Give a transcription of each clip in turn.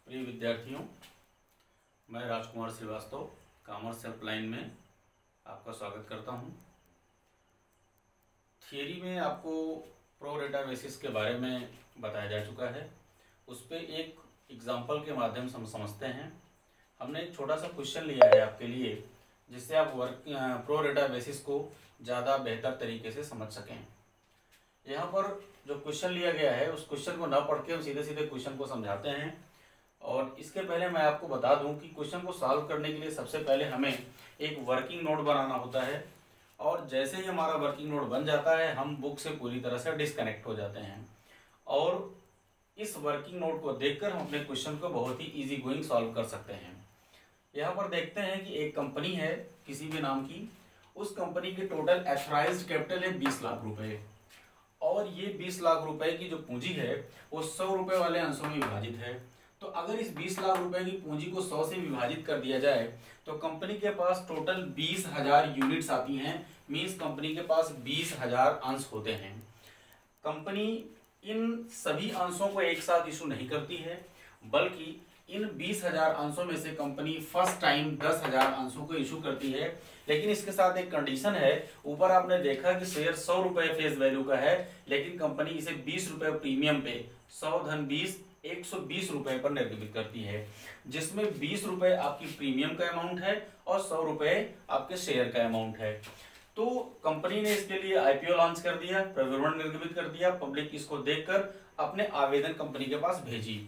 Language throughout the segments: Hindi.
प्रिय विद्यार्थियों, मैं राजकुमार श्रीवास्तव कॉमर्स हेल्पलाइन में आपका स्वागत करता हूं। थियरी में आपको प्रो रेटा बेसिस के बारे में बताया जा चुका है। उस पर एक एग्जाम्पल के माध्यम से हम समझते हैं। हमने एक छोटा सा क्वेश्चन लिया है आपके लिए, जिससे आप प्रो रेटा बेसिस को ज़्यादा बेहतर तरीके से समझ सकें। यहाँ पर जो क्वेश्चन लिया गया है उस क्वेश्चन को न पढ़ के हम सीधे सीधे क्वेश्चन को समझाते हैं। और इसके पहले मैं आपको बता दूं कि क्वेश्चन को सॉल्व करने के लिए सबसे पहले हमें एक वर्किंग नोट बनाना होता है, और जैसे ही हमारा वर्किंग नोट बन जाता है हम बुक से पूरी तरह से डिस्कनेक्ट हो जाते हैं, और इस वर्किंग नोट को देखकर हम अपने क्वेश्चन को बहुत ही इजी गोइंग सॉल्व कर सकते हैं। यहाँ पर देखते हैं कि एक कंपनी है किसी भी नाम की, उस कंपनी की टोटल एथराइज्ड कैपिटल है 20 लाख रुपए, और ये 20 लाख रुपए की जो पूंजी है वो 100 रुपए वाले अंशों में विभाजित है। तो अगर इस 20 लाख रुपए की पूंजी को 100 से विभाजित कर दिया जाए तो कंपनी के पास टोटल 20,000 यूनिट्स आती हैं। मींस कंपनी के पास 20,000 अंश होते हैं। कंपनी इन सभी अंशों को एक साथ इशू नहीं करती है, बल्कि इन 20,000 अंशों में से कंपनी फर्स्ट टाइम 10,000 अंशों को इशू करती है। लेकिन इसके साथ एक कंडीशन है। ऊपर आपने देखा कि शेयर 100 रुपए फेस वैल्यू का है, लेकिन कंपनी इसे 20 रुपए प्रीमियम पे 100 धन 20 120 रुपए पर निर्गमित करती है, जिसमें 20 रुपए आपकी प्रीमियम का अमाउंट है और 100 रुपए आपके शेयर का अमाउंट है। तो कंपनी ने इसके लिए आईपीओ लॉन्च कर दिया, प्रविवरण निर्गमित कर दिया। पब्लिक इसको देखकर अपने आवेदन कंपनी के पास भेजी,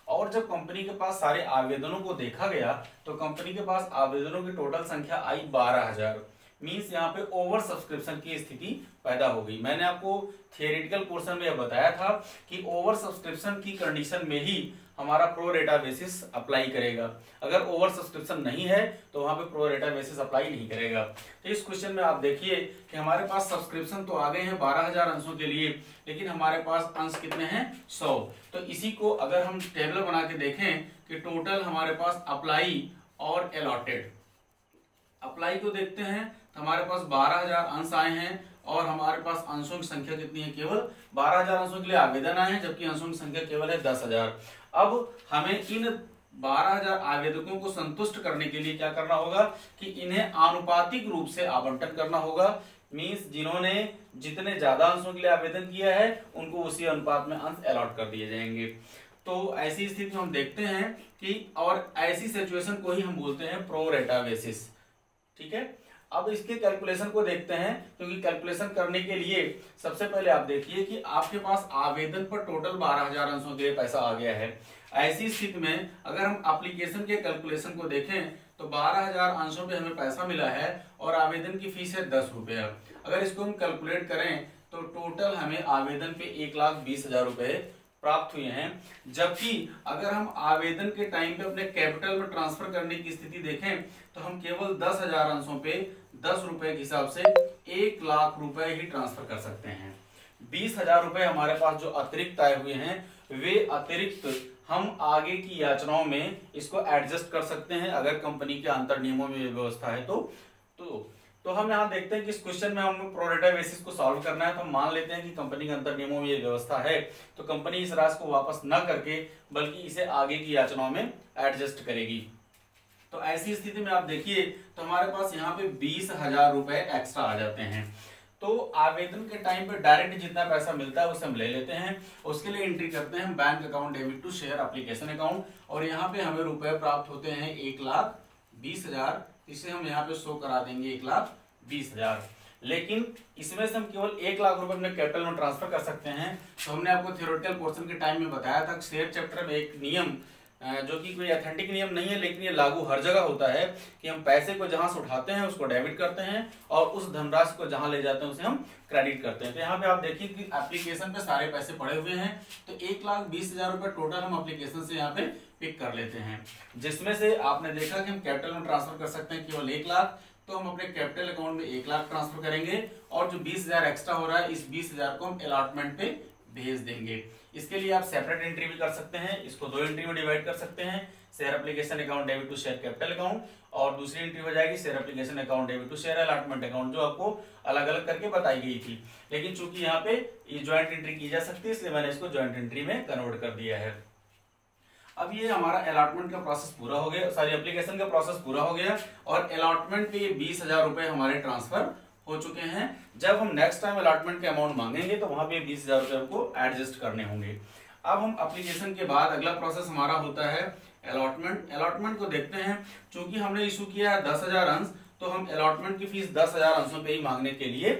और जब कंपनी के पास सारे आवेदनों को देखा गया तो कंपनी के पास आवेदनों की टोटल संख्या आई 12,000। मींस यहाँ पे ओवर सब्सक्रिप्शन की स्थिति पैदा हो गई। मैंने आपको थियोरेटिकल पोर्शन में यह बताया था कि ओवर सब्सक्रिप्शन की कंडीशन में ही हमारा प्रो रेटा बेसिस अप्लाई करेगा। अगर ओवर सब्सक्रिप्शन नहीं है तो वहां पे प्रो रेटा बेसिस अप्लाई नहीं करेगा। तो इस क्वेश्चन में आप देखिए कि हमारे पास सब्सक्रिप्शन तो आ गए हैं 12,000 अंशों के लिए, लेकिन हमारे पास अंश कितने हैं 100। तो इसी को अगर हम टेबल बना के देखें कि टोटल हमारे पास अप्लाई और अलॉटेड, अप्लाई को देखते हैं तो हमारे पास 12,000 अंश आए हैं, और हमारे पास अंशों की संख्या कितनी है, केवल 12,000 अंशों के लिए आवेदन आए हैं, जबकि अंशों की संख्या केवल है 10,000। अब हमें इन 12,000 आवेदकों को संतुष्ट करने के लिए क्या करना होगा कि इन्हें आनुपातिक रूप से आवंटन करना होगा। मींस जिन्होंने जितने ज्यादा अंशों के लिए आवेदन किया है उनको उसी अनुपात में अंश अलॉट कर दिए जाएंगे। तो ऐसी स्थिति हम देखते हैं कि, और ऐसी सिचुएशन को ही हम बोलते हैं प्रो रेटा बेसिस। ठीक है, अब इसके कैलकुलेशन को देखते हैं, क्योंकि कैलकुलेशन करने के लिए सबसे पहले आप देखिए कि आपके पास आवेदन पर टोटल 12,000 अंशों के लिए पैसा आ गया है। ऐसी स्थिति में अगर हम एप्लीकेशन के कैलकुलेशन को देखें तो 12,000 अंशों पे हमें पैसा मिला है और आवेदन की फीस है 10 रुपया। अगर इसको हम कैलकुलेट करें तो टोटल हमें आवेदन पे 1,20,000 रुपए प्राप्त हुए हैं। जबकि अगर हम आवेदन के टाइम पे अपने कैपिटल में ट्रांसफर करने की स्थिति देखें तो हम केवल 10,000 अंशों पे 10 रुपए के हिसाब से 1,00,000 रुपए ही ट्रांसफर कर सकते हैं। 20,000 रुपए हमारे पास जो अतिरिक्त आए हुए हैं, वे अतिरिक्त हम आगे की याचनाओं में इसको एडजस्ट कर सकते हैं, अगर कंपनी के अंतर नियमों में व्यवस्था है तो हम यहाँ देखते हैं कि इस क्वेश्चन में हमें प्रो रेटा बेसिस को सॉल्व करना है। तो हम मान लेते हैं कि कंपनी के अंतर नियमों में ये व्यवस्था है, तो कंपनी इस राशि को वापस न करके बल्कि इसे आगे की याचनाओं में एडजस्ट करेगी। तो ऐसी स्थिति में आप देखिए तो हमारे पास यहाँ पे 20,000 रुपए एक्स्ट्रा आ जाते हैं। तो आवेदन के टाइम पे डायरेक्ट जितना पैसा मिलता है उसे हम ले लेते हैं। उसके लिए एंट्री करते हैं bank account debit to share application account, और यहाँ पे हमें रुपए प्राप्त होते हैं 1,20,000। इसे हम यहाँ पे शो करा देंगे 1,20,000। लेकिन इसमें से हम केवल 1,00,000 रुपए अपने कैपिटल में ट्रांसफर कर सकते हैं। तो हमने आपको थियोरेटिकल पोर्शन के टाइम में बताया था शेयर चैप्टर में एक नियम, जो कि कोई ऑथेंटिक नियम नहीं है, लेकिन ये लागू हर जगह होता है कि हम पैसे को जहां से उठाते हैं उसको डेबिट करते हैं, और उस धनराशि को जहां ले जाते हैं उसे हम क्रेडिट करते हैं। तो यहाँ पे आप देखिए कि एप्लीकेशन पे सारे पैसे पड़े हुए हैं, तो 1,20,000 रुपए टोटल हम एप्लीकेशन से यहाँ पे पिक कर लेते हैं, जिसमें से आपने देखा कि हम कैपिटल में ट्रांसफर कर सकते हैं केवल 1,00,000। तो हम अपने कैपिटल अकाउंट में 1,00,000 ट्रांसफर करेंगे, और जो 20,000 एक्स्ट्रा हो रहा है इस 20,000 को हम अलॉटमेंट पे भेज देंगे। इसके लिए आप सेपरेट एंट्री भी कर सकते हैं, इसको 2 एंट्री में डिवाइड कर सकते हैं। Share application account debit to share capital account, और दूसरी एंट्री हो जाएगी share application account debit to share allotment account, जो आपको अलग अलग करके बताई गई थी। लेकिन चूंकि यहाँ पे ये ज्वाइंट एंट्री की जा सकती है, इसलिए मैंने इसको ज्वाइंट एंट्री में कन्वर्ट कर दिया है। अब ये हमारा अलॉटमेंट का प्रोसेस पूरा हो गया, सॉरी एप्लीकेशन का प्रोसेस पूरा हो गया और अलॉटमेंट पे 20,000 रुपए हमारे ट्रांसफर हो चुके हैं। जब हम नेक्स्ट टाइम अलॉटमेंट के अमाउंट मांगेंगे तो वहां पे 20,000 रुपए हमको एडजस्ट करने होंगे। अब हम एप्लीकेशन के बाद अगला प्रोसेस हमारा होता है अलॉटमेंट। अलॉटमेंट को देखते हैं, चूंकि हमने इशू किया है 10,000 अंश, तो हम अलॉटमेंट की फीस 10,000 अंशों पे ही मांगने के लिए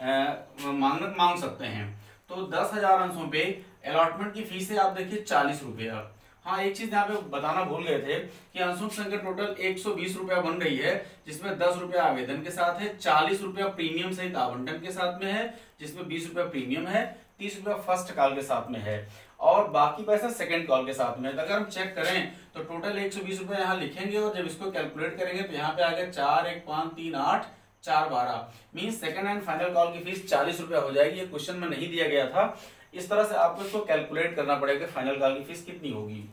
मांग सकते हैं। तो 10,000 अंशों पे अलॉटमेंट की फीस है आप देखिए 40 रुपया। हाँ, एक चीज यहाँ पे बताना भूल गए थे कि अंशों की संख्या टोटल 120 रुपया बन रही है, जिसमें 10 रुपया आवेदन के साथ है, 40 रुपया प्रीमियम सहित आवंटन के साथ में है, जिसमें 20 रुपया प्रीमियम है, 30 रुपया फर्स्ट कॉल के साथ में है और बाकी पैसा सेकंड कॉल के साथ में है। तो अगर हम चेक करें तो टोटल 120 रुपया यहाँ लिखेंगे और जब इसको कैलकुलेट करेंगे तो यहाँ पे आ गया 4, 1, 5, 3, 8, 4, 12 means second and final call की फीस 40 रुपया हो जाएगी। ये क्वेश्चन में नहीं दिया गया था, इस तरह से आपको इसको कैलकुलेट करना पड़ेगा फाइनल कॉल की फीस कितनी होगी।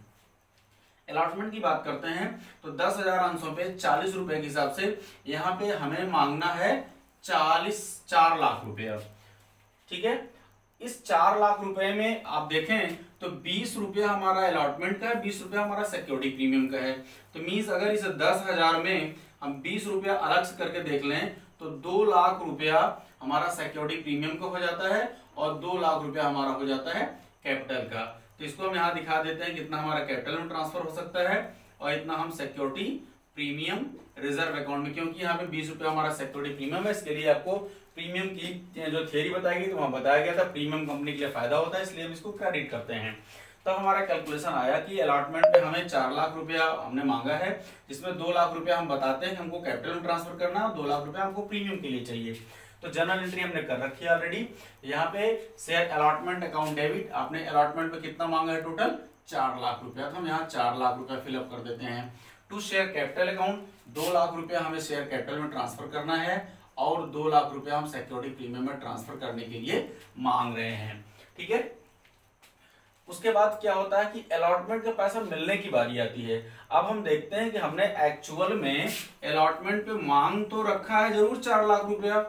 अलॉटमेंट की बात करते हैं तो 10,000 अंशों पे 40 रुपए के हिसाब से यहाँ पे हमें मांगना है 4 लाख रुपया। ठीक है, इस 4 लाख रुपए में आप देखें तो 20 रुपया हमारा अलॉटमेंट का है, 20 रुपया हमारा सिक्योरिटी प्रीमियम का है। तो मीन्स अगर इस 10,000 में हम 20 रुपया अलग से करके देख लें तो 2 लाख रुपया हमारा सिक्योरिटी प्रीमियम का हो जाता है और 2 लाख रुपया हमारा हो जाता है कैपिटल का। तो इसको हम यहाँ दिखा देते हैं कितना हमारा कैपिटल में ट्रांसफर हो सकता है और इतना हम सिक्योरिटी प्रीमियम रिजर्व अकाउंट में, क्योंकि यहाँ पे 20 रुपया हमारा सिक्योरिटी प्रीमियम है। इसके लिए आपको प्रीमियम की जो थ्योरी बताई गई तो वहां बताया गया था प्रीमियम कंपनी के लिए फायदा होता है, इसलिए हम इसको क्रेडिट करते हैं। तब हमारा कैलकुलेशन आया कि अलॉटमेंट पे हमें 4 लाख रुपया हमने मांगा है, जिसमें 2 लाख रुपया हम बताते हैं कि हमको कैपिटल में ट्रांसफर करना है और 2 लाख रुपया हमको प्रीमियम के लिए चाहिए। तो जनरल एंट्री हमने कर रखी है ऑलरेडी। यहाँ पे शेयर अलॉटमेंट अकाउंट डेबिट, आपने अलॉटमेंट पे कितना मांगा है टोटल 4 लाख रुपया, तो हम यहाँ 4 लाख रुपया फिलअप कर देते हैं। To share capital account 2 lakh रुपया हमें शेयर कैपिटल में ट्रांसफर करना है और 2 लाख रुपया हम सिक्योरिटी प्रीमियम में ट्रांसफर करने के लिए मांग रहे हैं। ठीक है, उसके बाद क्या होता है कि अलॉटमेंट का पैसा मिलने की बारी आती है। अब हम देखते हैं कि हमने एक्चुअल में अलॉटमेंट पे मांग तो रखा है जरूर 4 लाख रुपया,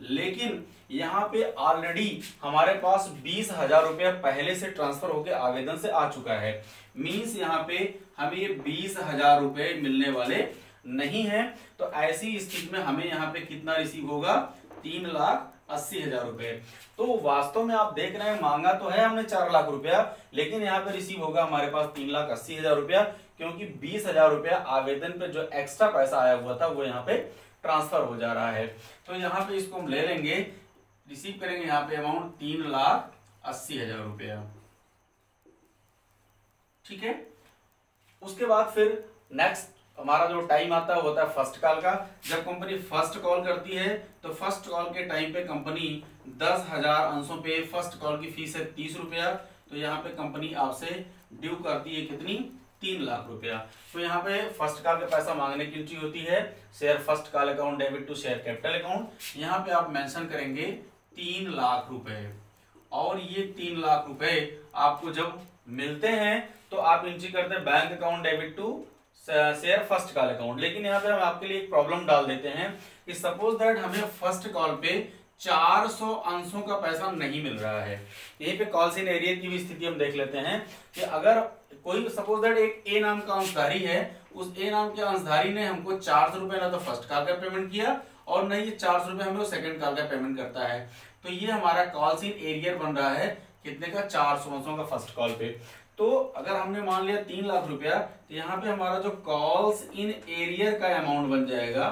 लेकिन यहाँ पे ऑलरेडी हमारे पास 20,000 रुपया पहले से ट्रांसफर होकर आवेदन से आ चुका है। मींस यहाँ पे हमें ये 20,000 रुपए मिलने वाले नहीं है। तो ऐसी स्थिति में हमें यहाँ पे कितना रिसीव होगा 3,80,000 रुपए। तो वास्तव में आप देख रहे हैं मांगा तो है हमने 4 लाख रुपया, लेकिन यहाँ पे रिसीव होगा हमारे पास 3,80,000 रुपया, क्योंकि 20,000 रुपया आवेदन पे जो एक्स्ट्रा पैसा आया हुआ था वो यहाँ पे ट्रांसफर हो जा रहा है। तो यहाँ पे इसको हम ले लेंगे, रिसीव करेंगे यहाँ पे अमाउंट 3,80,000 रुपया। ठीक है, उसके बाद फिर नेक्स्ट हमारा जो टाइम आता है होता है फर्स्ट कॉल का। जब कंपनी फर्स्ट कॉल करती है तो फर्स्ट कॉल के टाइम पे कंपनी 10,000 अंशों पे फर्स्ट कॉल की फीस है 30 रुपया। तो यहाँ पे कंपनी आपसे ड्यू करती है कितनी 3 लाख रुपया। तो यहाँ पे फर्स्ट कॉल का पैसा मांगने की एंट्री होती है share first call account debit to share capital account. यहाँ पे आप मेंशन करेंगे 3 लाख रुपए और ये 3 लाख रुपए आपको जब मिलते हैं तो आप एंट्री करते हैं bank account debit to share first call account. लेकिन यहाँ पे हम आपके लिए एक प्रॉब्लम डाल देते हैं कि सपोज दैट हमें फर्स्ट कॉल पे 400 अंशों का पैसा नहीं मिल रहा है। यहीं पे कॉल्स इन एरियर की भी स्थिति हम देख लेते हैं कि अगर कोई सपोज दैट एक ए नाम का अंशधारी है, उस ए नाम के अंशधारी ने हमको 400 रुपए ना तो फर्स्ट कॉल का पेमेंट किया और न ये 400 रुपए हमें सेकंड कॉल का पेमेंट करता है। तो ये हमारा कॉल्स इन एरियर बन रहा है कितने का 400 अंशों का फर्स्ट कॉल पे। तो अगर हमने मान लिया 3 लाख रुपया तो यहाँ पे हमारा जो कॉल्स इन एरियर का अमाउंट बन जाएगा,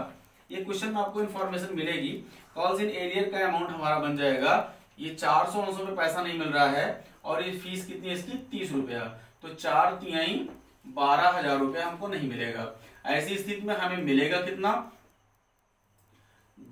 ये क्वेश्चन में आपको इन्फॉर्मेशन मिलेगी, कॉल्स इन एरियर का अमाउंट हमारा बन जाएगा ये 400 अंशों पे पैसा नहीं मिल रहा है और ये फीस कितनी है इसकी 30 रुपया। तो 4 तिहाई 12,000 रुपया हमको नहीं मिलेगा। ऐसी स्थिति में हमें मिलेगा कितना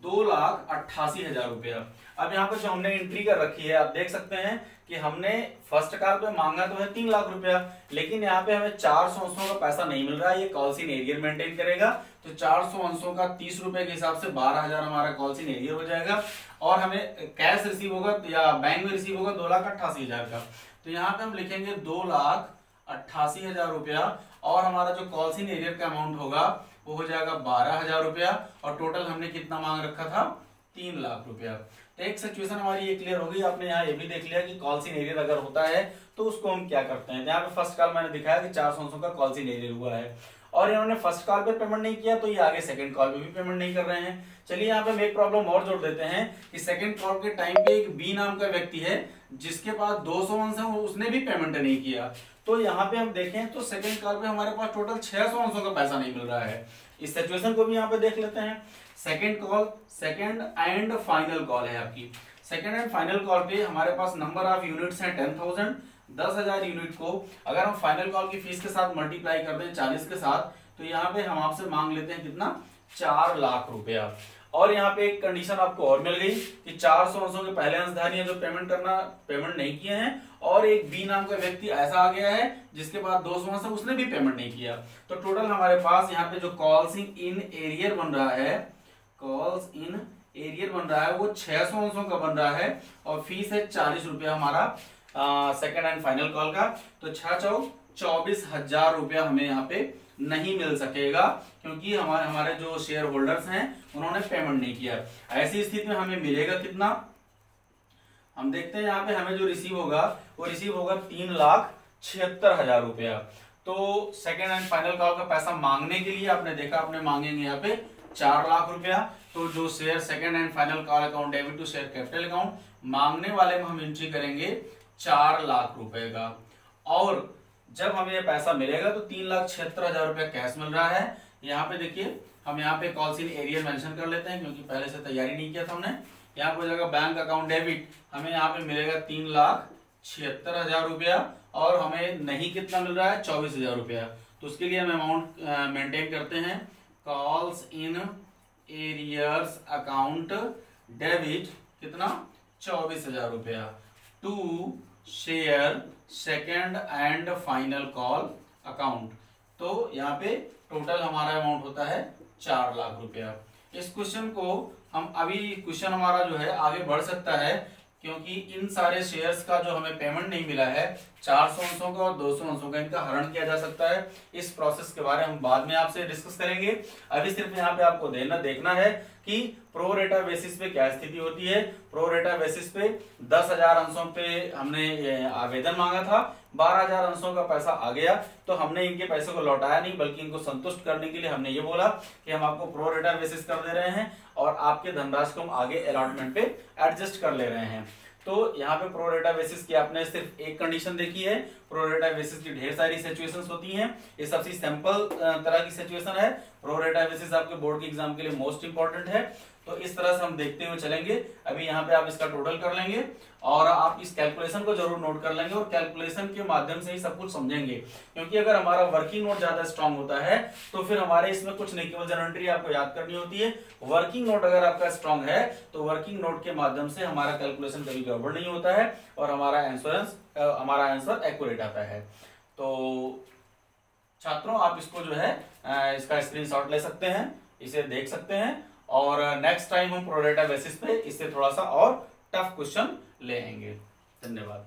2,88,000 रुपया। अब यहाँ पर जो हमने एंट्री कर रखी है आप देख सकते हैं कि हमने फर्स्ट कॉल पे मांगा तो है 3 लाख रुपया, लेकिन यहाँ पे हमें 400 अंशों का पैसा नहीं मिल रहा है। ये कॉल्स इन एरियर मेंटेन करेगा तो 400 अंशों का 30 रुपए के हिसाब से 12,000 हमारा कॉल्स इन एरियर हो जाएगा और हमें कैश रिसीव होगा या बैंक में रिसीव होगा 2,88,000 का। तो यहाँ पे हम लिखेंगे 2,88,000 रुपया और हमारा जो कॉल्स इन एरियर का अमाउंट होगा वो हो जाएगा 12,000 रुपया और टोटल हमने कितना मांग रखा था 3 लाख रुपया। तो एक सिचुएशन हमारी ये क्लियर हो गई। आपने यहाँ ये भी देख लिया कि कॉल्स इन एरियर अगर होता है तो उसको हम क्या करते हैं। यहाँ पे फर्स्ट कॉल मैंने दिखाया कि 400 का कॉल्स इन एरियर हुआ है और इन्होंने फर्स्ट कॉल पे पेमेंट नहीं किया तो ये आगे सेकंड कॉल पे भी पेमेंट नहीं कर रहे हैं। चलिए यहाँ पे हम एक प्रॉब्लम और जोड़ देते हैं कि सेकंड कॉल के टाइम पे एक बी नाम का व्यक्ति है जिसके पास 200 है, उसने भी पेमेंट नहीं किया। तो यहाँ पे हम देखें तो सेकंड कॉल पे हमारे पास टोटल 600 का पैसा नहीं मिल रहा है। इस सिचुएशन को भी यहाँ पे देख लेते हैं। Second call, second and final call है आपकी। सेकंड एंड फाइनल कॉल पे हमारे पास नंबर ऑफ यूनिट्स हैं 10,000। 10,000 यूनिट को अगर हम फाइनल कॉल की फीस के साथ मल्टीप्लाई कर दें 40 के साथ तो यहाँ पे हम आपसे मांग लेते हैं कितना, 4 लाख रुपया। और यहाँ पे एक कंडीशन आपको और मिल गई कि 400 के पहले अंशधारी है जो पेमेंट नहीं किए हैं और एक बी नाम का व्यक्ति ऐसा आ गया है जिसके पास 200 है उसने भी पेमेंट नहीं किया। तो टोटल हमारे पास यहाँ पे जो कॉल्स इन एरियर बन रहा है, कॉल्स इन एरियर बन रहा है वो 600 का बन रहा है और फीस है 40 रुपया हमारा सेकेंड एंड फाइनल कॉल का। तो 24,000 रुपया हमें यहाँ पे नहीं मिल सकेगा क्योंकि हमारे जो शेयर होल्डर्स हैं उन्होंने पेमेंट नहीं किया। ऐसी स्थिति में हमें मिलेगा कितना, हम देखते हैं यहाँ पे हमें जो रिसीव होगा वो रिसीव होगा 3,76,000 रुपया। तो सेकेंड एंड फाइनल कॉल का पैसा मांगने के लिए आपने देखा अपने मांगेंगे यहाँ पे 4 लाख रुपया। तो जो share second and final call account debit to share capital account मांगने वाले में हम एंट्री करेंगे 4 लाख रुपए का और जब हमें ये पैसा मिलेगा तो 3,76,000 रुपया कैश मिल रहा है। यहाँ पे देखिए हम यहाँ पे कॉल्स इन एरियर मेंशन कर लेते हैं क्योंकि पहले से तैयारी नहीं किया था हमने। यहाँ पे हो जाएगा बैंक अकाउंट डेबिट, हमें यहाँ पे मिलेगा 3,76,000 रुपया और हमें नहीं कितना मिल रहा है 24,000 रुपया। तो उसके लिए हम अमाउंट मेंटेन करते हैं, calls in arrears account debit कितना 24,000 रुपया to share second and final call account. तो यहाँ पे टोटल हमारा अमाउंट होता है 4 लाख रुपया। इस क्वेश्चन को हम अभी क्वेश्चन हमारा जो है आगे बढ़ सकता है क्योंकि इन सारे शेयर्स का जो हमें पेमेंट नहीं मिला है 400 का और 200 का इनका हरण किया जा सकता है। इस प्रोसेस के बारे में हम बाद में आपसे डिस्कस करेंगे। अभी सिर्फ यहाँ पे आपको देखना है कि प्रो रेटा बेसिस पे क्या स्थिति होती है। प्रो रेटा बेसिस पे 10,000 अंशों पे हमने आवेदन मांगा था, 12,000 अंशों का पैसा आ गया तो हमने इनके पैसे को लौटाया नहीं बल्कि इनको संतुष्ट करने के लिए हमने ये बोला कि हम आपको प्रो रेटा बेसिस कर दे रहे हैं और आपके धनराशि को हम आगे अलॉटमेंट पे एडजस्ट कर ले रहे हैं। तो यहाँ पे प्रो रेटा बेसिस की आपने सिर्फ एक कंडीशन देखी है। प्रो रेटा बेसिस की ढेर सारी सिचुएशंस होती हैं, ये सबसे सिंपल तरह की सिचुएशन है। प्रो रेटा बेसिस आपके बोर्ड के एग्जाम के लिए मोस्ट इंपॉर्टेंट है। तो इस तरह से हम देखते हुए चलेंगे। अभी यहाँ पे आप इसका टोटल कर लेंगे और आप इस कैलकुलेशन को जरूर नोट कर लेंगे और कैलकुलेशन के माध्यम से ही सब कुछ समझेंगे क्योंकि अगर हमारा वर्किंग नोट ज्यादा स्ट्रांग होता है तो फिर हमारे इसमें कुछ नहीं, केवल जनरल एंट्री आपको याद करनी होती है। वर्किंग नोट अगर आपका स्ट्रांग है तो वर्किंग नोट के माध्यम से हमारा कैलकुलेशन कभी गड़बड़ नहीं होता है और हमारा आंसर एक्यूरेट आता है। तो छात्रों आप इसको जो है इसका स्क्रीनशॉट ले सकते हैं, इसे देख सकते हैं और नेक्स्ट टाइम हम प्रो रेटा बेसिस पे इससे थोड़ा सा और टफ क्वेश्चन ले आएंगे। धन्यवाद।